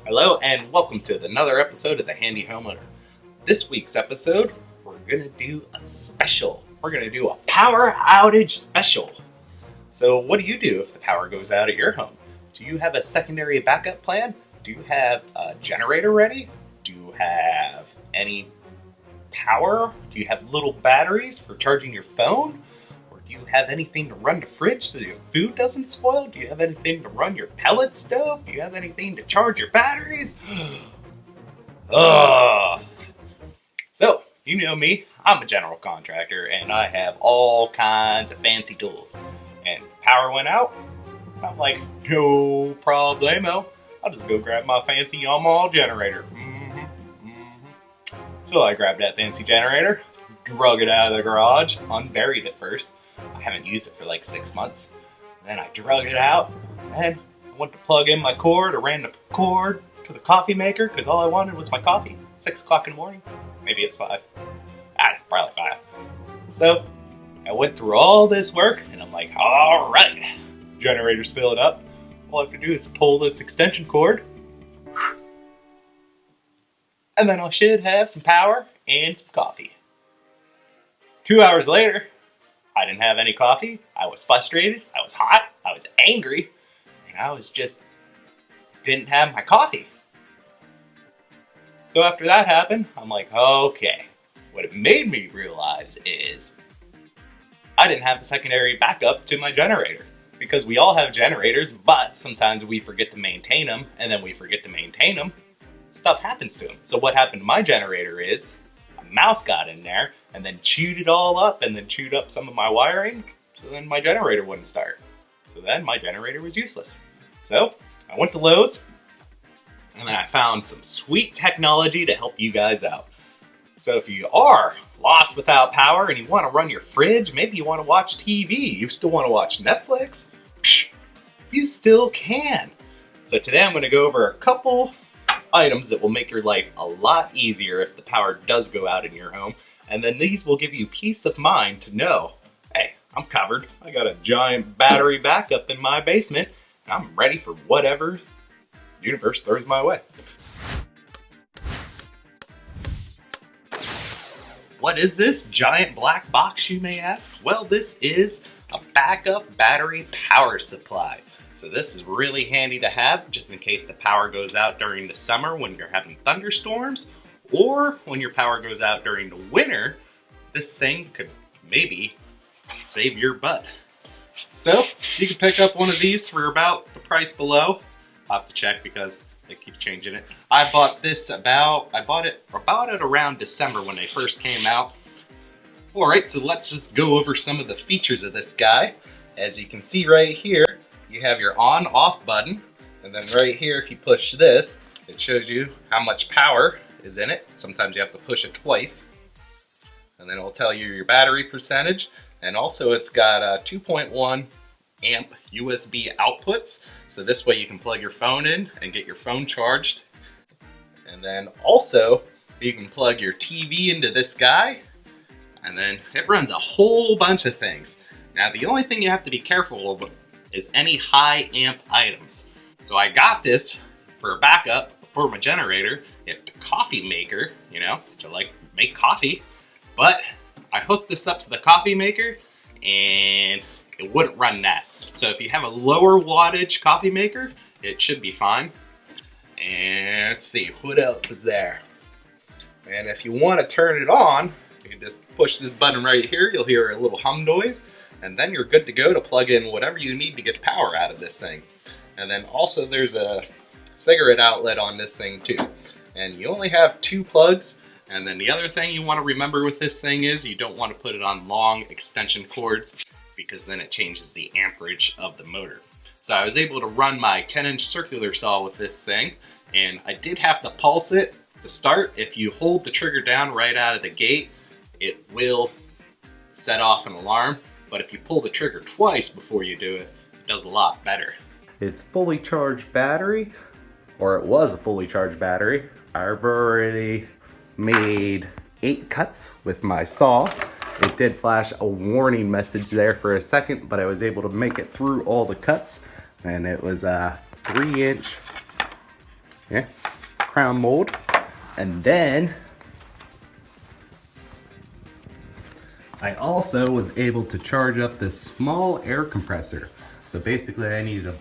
Hello and welcome to another episode of The Handy Homeowner. This week's episode, we're going to do a special. We're going to do a power outage special. So what do you do if the power goes out at your home? Do you have a secondary backup plan? Do you have a generator ready? Do you have any power? Do you have little batteries for charging your phone? Or do you have anything to run the fridge so your food doesn't spoil? Do you have anything to run your pellet stove? Do you have anything to charge your batteries? Ugh. So, you know me, I'm a general contractor and I have all kinds of fancy tools. And power went out, I'm like, no problemo. I'll just go grab my fancy Yamaha generator. So I grabbed that fancy generator, drug it out of the garage, unburied it first. I haven't used it for like 6 months. Then I drug it out, and I went to plug in my cord. I ran the cord to the coffee maker because all I wanted was my coffee. 6 o'clock in the morning. Maybe it's 5. It's probably 5. So I went through all this work, and I'm like, all right, generator's filled up. All I have to do is pull this extension cord, and then I should have some power and some coffee. 2 hours later, I didn't have any coffee. I was frustrated. I was hot. I was angry. And I was just didn't have my coffee. So after that happened, I'm like, okay. What it made me realize is I didn't have the secondary backup to my generator. Because we all have generators, but sometimes we forget to maintain them, and then we forget to maintain them. Stuff happens to them. So what happened to my generator is a mouse got in there and then chewed it all up and then chewed up some of my wiring. So then my generator wouldn't start. So then my generator was useless. So I went to Lowe's and then I found some sweet technology to help you guys out. So if you are lost without power and you want to run your fridge, maybe you want to watch TV, you still want to watch Netflix, you still can. So today I'm going to go over a couple items that will make your life a lot easier if the power does go out in your home. And then these will give you peace of mind to know, hey, I'm covered. I got a giant battery backup in my basement. And I'm ready for whatever the universe throws my way. What is this giant black box, you may ask? Well, this is a backup battery power supply. So this is really handy to have just in case the power goes out during the summer when you're having thunderstorms, or when your power goes out during the winter. This thing could maybe save your butt. So you can pick up one of these for about the price below. I'll have to check because they keep changing it. I bought it around December when they first came out. All right, so let's just go over some of the features of this guy. As you can see right here, you have your on-off button, and then right here, if you push this, it shows you how much power is in it. Sometimes you have to push it twice, and then it will tell you your battery percentage. And also it's got a 2.1 amp USB outputs, so this way you can plug your phone in and get your phone charged. And then also you can plug your TV into this guy, and then it runs a whole bunch of things. Now the only thing you have to be careful of is any high amp items. So I got this for a backup for my generator if the coffee maker, to like make coffee, but I hooked this up to the coffee maker and it wouldn't run that. So if you have a lower wattage coffee maker, it should be fine. And let's see, what else is there? And if you want to turn it on, you can just push this button right here. You'll hear a little hum noise, and then you're good to go to plug in whatever you need to get power out of this thing. And then also there's a cigarette outlet on this thing too. And you only have 2 plugs. And then the other thing you want to remember with this thing is you don't want to put it on long extension cords because then it changes the amperage of the motor. So I was able to run my 10-inch circular saw with this thing, and I did have to pulse it to start. If you hold the trigger down right out of the gate, it will set off an alarm. But if you pull the trigger twice before you do it, it does a lot better. It's fully charged battery, or it was a fully charged battery. I've already made 8 cuts with my saw. It did flash a warning message there for a second, but I was able to make it through all the cuts, and it was a 3-inch Yeah, crown mold. And then I also was able to charge up this small air compressor. So basically I needed a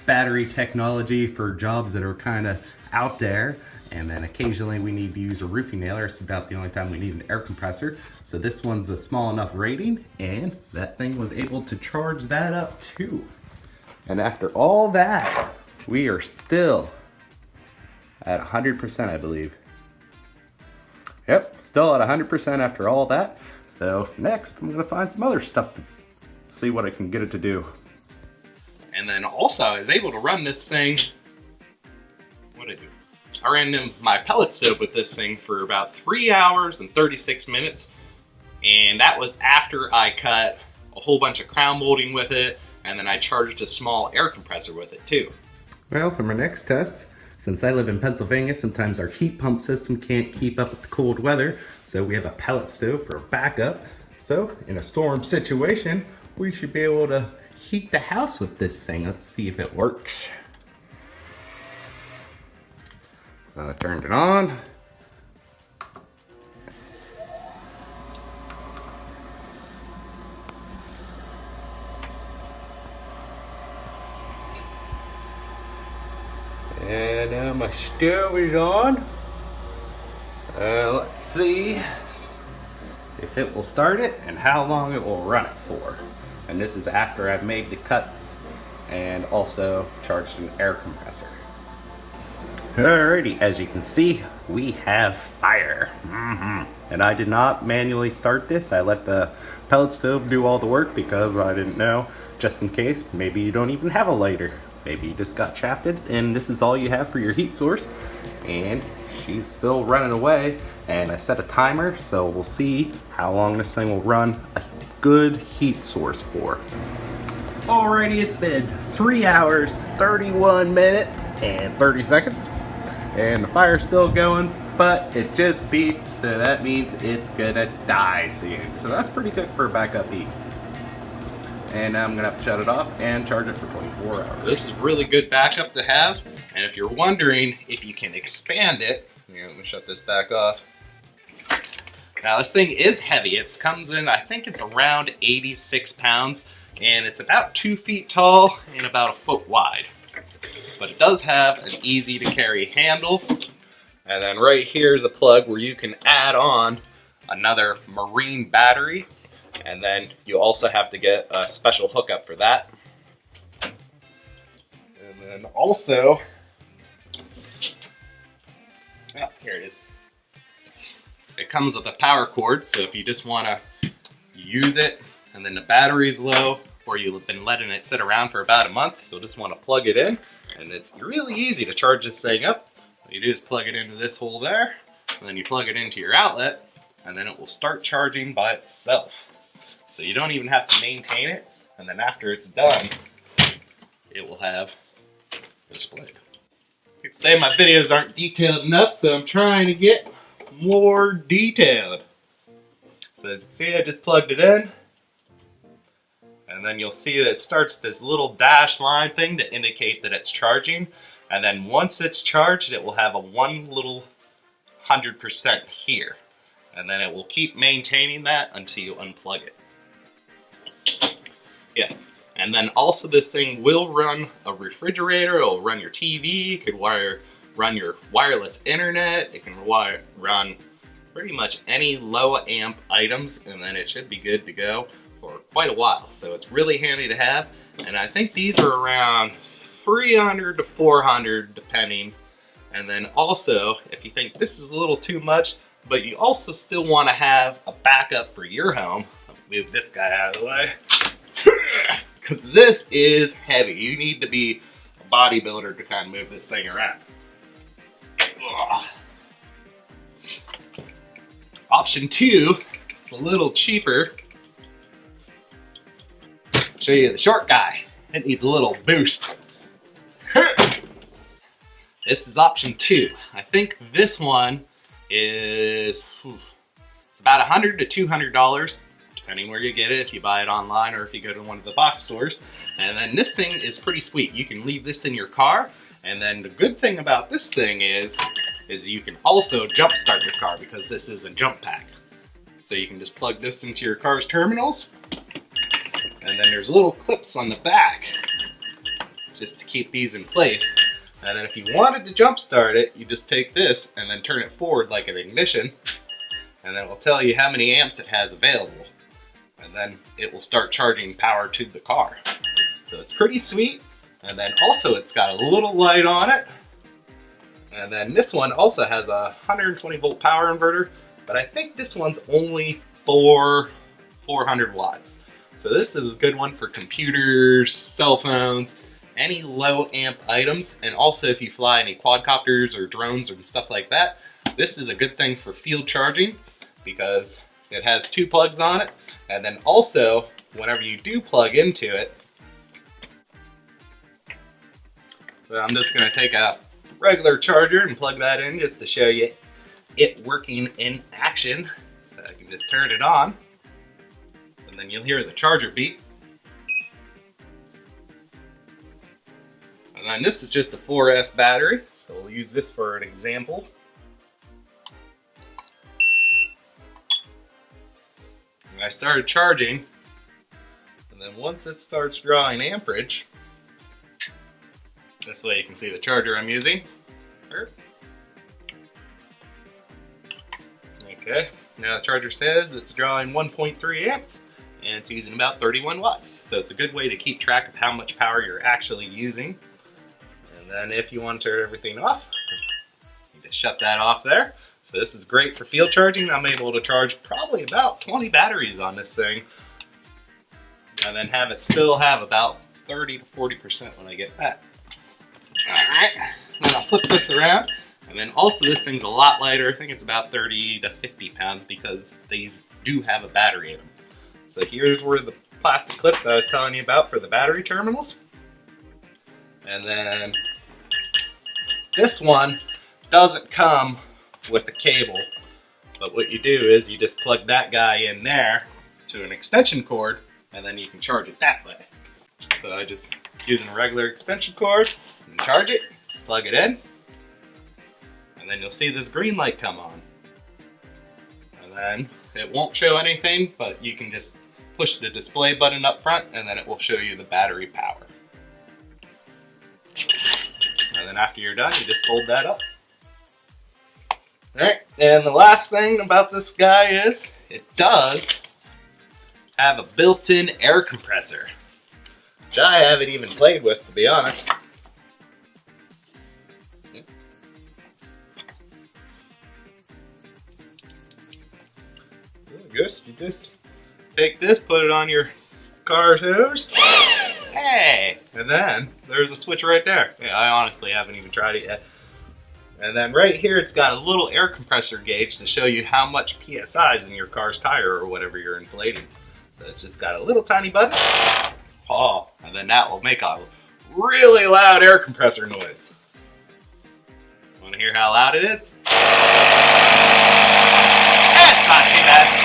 battery technology for jobs that are kind of out there, and then occasionally we need to use a roofing nailer. It's about the only time we need an air compressor. So this one's a small enough rating, and that thing was able to charge that up too. And after all that, we are still at 100%, I believe. Yep, still at 100% after all that. So next, I'm gonna find some other stuff to see what I can get it to do. And then also, I was able to run this thing. What did I do? I ran my pellet stove with this thing for about 3 hours and 36 minutes. And that was after I cut a whole bunch of crown molding with it, and then I charged a small air compressor with it too. Well, for my next test, since I live in Pennsylvania, sometimes our heat pump system can't keep up with the cold weather, so we have a pellet stove for backup. So in a storm situation, we should be able to heat the house with this thing. Let's see if it works. I turned it on. And now my stove is on. Let's see if it will start it and how long it will run it for. And this is after I've made the cuts and also charged an air compressor. Alrighty, as you can see, we have fire. And I did not manually start this. I let the pellet stove do all the work because I didn't know, just in case, maybe you don't even have a lighter. Maybe you just got shafted and this is all you have for your heat source. And she's still running away. And I set a timer, so we'll see how long this thing will run a good heat source for. Alrighty, it's been 3 hours, 31 minutes, and 30 seconds. And the fire's still going, but it just beeps, so that means it's gonna die soon. So that's pretty good for a backup heat. And now I'm gonna have to shut it off and charge it for 24 hours. So this is really good backup to have. And if you're wondering if you can expand it, here, let me shut this back off. Now this thing is heavy. It comes in, I think it's around 86 pounds, and it's about 2 feet tall and about 1 foot wide. But it does have an easy to carry handle. And then right here is a plug where you can add on another marine battery. And then you also have to get a special hookup for that. And then also, here it is. It comes with a power cord, so if you just want to use it and then the battery's low, or you've been letting it sit around for about a month, you'll just want to plug it in. And it's really easy to charge this thing up. What you do is plug it into this hole there, and then you plug it into your outlet, and then it will start charging by itself. So you don't even have to maintain it, and then after it's done, it will have displayed. People say my videos aren't detailed enough, so I'm trying to get more detailed. So as you can see, I just plugged it in, and then you'll see that it starts this little dash line thing to indicate that it's charging. And then once it's charged, it will have a one little 100% here. And then it will keep maintaining that until you unplug it. Yes, and then also this thing will run a refrigerator, it'll run your TV, it could run your wireless internet, it can run pretty much any low amp items, and then it should be good to go for quite a while. So it's really handy to have, and I think these are around 300 to 400 depending. And then also, if you think this is a little too much, but you also still want to have a backup for your home, let me move this guy out of the way, because this is heavy. You need to be a bodybuilder to kind of move this thing around. Ugh. Option 2, it's a little cheaper. Show you the short guy. It needs a little boost. This is option 2. I think this one is it's about $100 to $200, depending where you get it, if you buy it online or if you go to one of the box stores. And then this thing is pretty sweet. You can leave this in your car, And then the good thing about this thing is you can also jump start your car because this is a jump pack. So you can just plug this into your car's terminals, and then there's little clips on the back just to keep these in place. And then if you wanted to jump start it, you just take this and then turn it forward like an ignition, and then it will tell you how many amps it has available. And then it will start charging power to the car. So it's pretty sweet. And then also it's got a little light on it. And then this one also has a 120 volt power inverter, but I think this one's only for 400 watts. So this is a good one for computers, cell phones, any low amp items. And also if you fly any quadcopters or drones or stuff like that, this is a good thing for field charging because it has 2 plugs on it. And then also, whenever you do plug into it, so I'm just gonna take a regular charger and plug that in just to show you it working in action. So I can just turn it on, and then you'll hear the charger beep. And then this is just a 4S battery, so we'll use this for an example. And I started charging, and then once it starts drawing amperage, this way you can see the charger I'm using. Okay, now the charger says it's drawing 1.3 amps and it's using about 31 watts. So it's a good way to keep track of how much power you're actually using. And then if you want to turn everything off, you just shut that off there. So this is great for field charging. I'm able to charge probably about 20 batteries on this thing. And then have it still have about 30 to 40% when I get back. Alright, then I'll flip this around, and then also this thing's a lot lighter. I think it's about 30 to 50 pounds because these do have a battery in them. So here's where the plastic clips I was telling you about for the battery terminals. And then this one doesn't come with a cable, but what you do is you just plug that guy in there to an extension cord, and then you can charge it that way. So I just using a regular extension cord and charge it, just plug it in, and then you'll see this green light come on. And then it won't show anything, but you can just push the display button up front and then it will show you the battery power. And then after you're done, you just fold that up. Alright, and the last thing about this guy is it does have a built-in air compressor, which I haven't even played with, to be honest. I guess you just take this, put it on your car's hose. Hey! And then there's a switch right there. Yeah, I honestly haven't even tried it yet. And then right here, it's got a little air compressor gauge to show you how much PSI is in your car's tire or whatever you're inflating. So it's just got a little tiny button. Oh, and then that will make a really loud air compressor noise. Want to hear how loud it is? That's not too bad.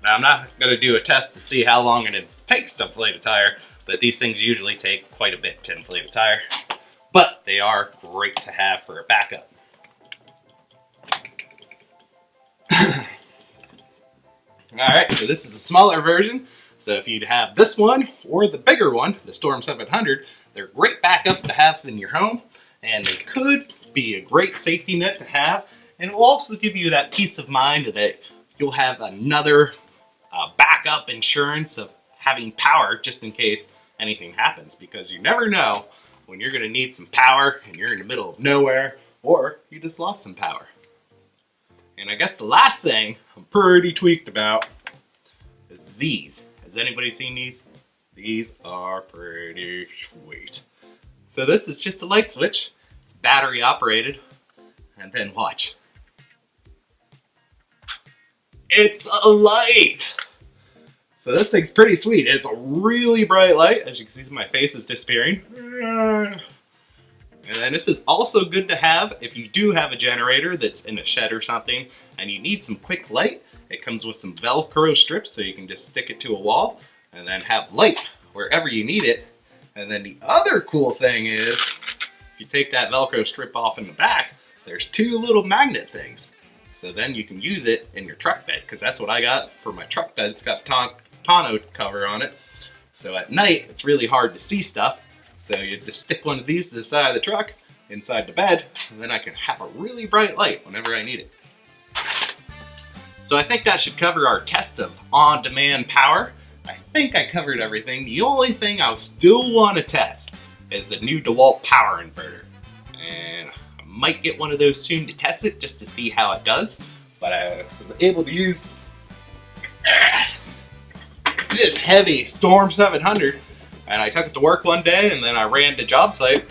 Now I'm not going to do a test to see how long it takes to inflate a tire, but these things usually take quite a bit to inflate a tire. But they are great to have for a backup. Alright, so this is a smaller version. So if you'd have this one or the bigger one, the Storm 700, they're great backups to have in your home. And they could be a great safety net to have. And it will also give you that peace of mind that you'll have another backup insurance of having power just in case anything happens. Because you never know when you're going to need some power and you're in the middle of nowhere, or you just lost some power. And I guess the last thing I'm pretty tweaked about is these. Has anybody seen these? These are pretty sweet. So this is just a light switch. It's battery operated. And then watch. It's a light! So this thing's pretty sweet. It's a really bright light. As you can see, my face is disappearing. And then this is also good to have if you do have a generator that's in a shed or something and you need some quick light. It comes with some Velcro strips so you can just stick it to a wall and then have light wherever you need it. And then the other cool thing is, if you take that Velcro strip off in the back, there's two little magnet things. So then you can use it in your truck bed, because that's what I got for my truck bed. It's got tonneau cover on it. So at night, it's really hard to see stuff. So you just stick one of these to the side of the truck, inside the bed, and then I can have a really bright light whenever I need it. So I think that should cover our test of on-demand power. I think I covered everything. The only thing I still want to test is the new DeWalt power inverter. And I might get one of those soon to test it, just to see how it does. But I was able to use this heavy Storm 700, and I took it to work one day, and then I ran the job site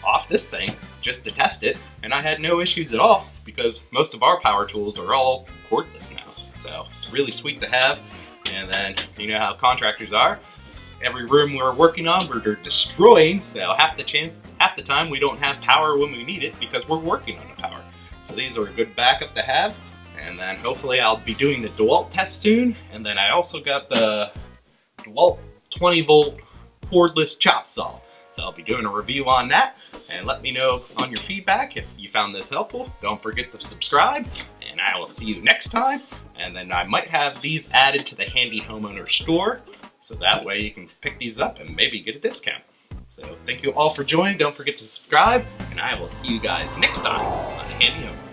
off this thing just to test it, and I had no issues at all, because most of our power tools are all cordless now. So it's really sweet to have. And then, you know how contractors are. Every room we're working on, we're destroying, so half the time we don't have power when we need it because we're working on the power. So these are a good backup to have. And then hopefully I'll be doing the DeWalt test soon. And then I also got the DeWalt 20 volt cordless chop saw. So I'll be doing a review on that, and let me know on your feedback if you found this helpful. Don't forget to subscribe, and I will see you next time. And then I might have these added to the Handy Homeowner store, so that way you can pick these up and maybe get a discount. So thank you all for joining. Don't forget to subscribe, and I will see you guys next time on the Handy Homeowner.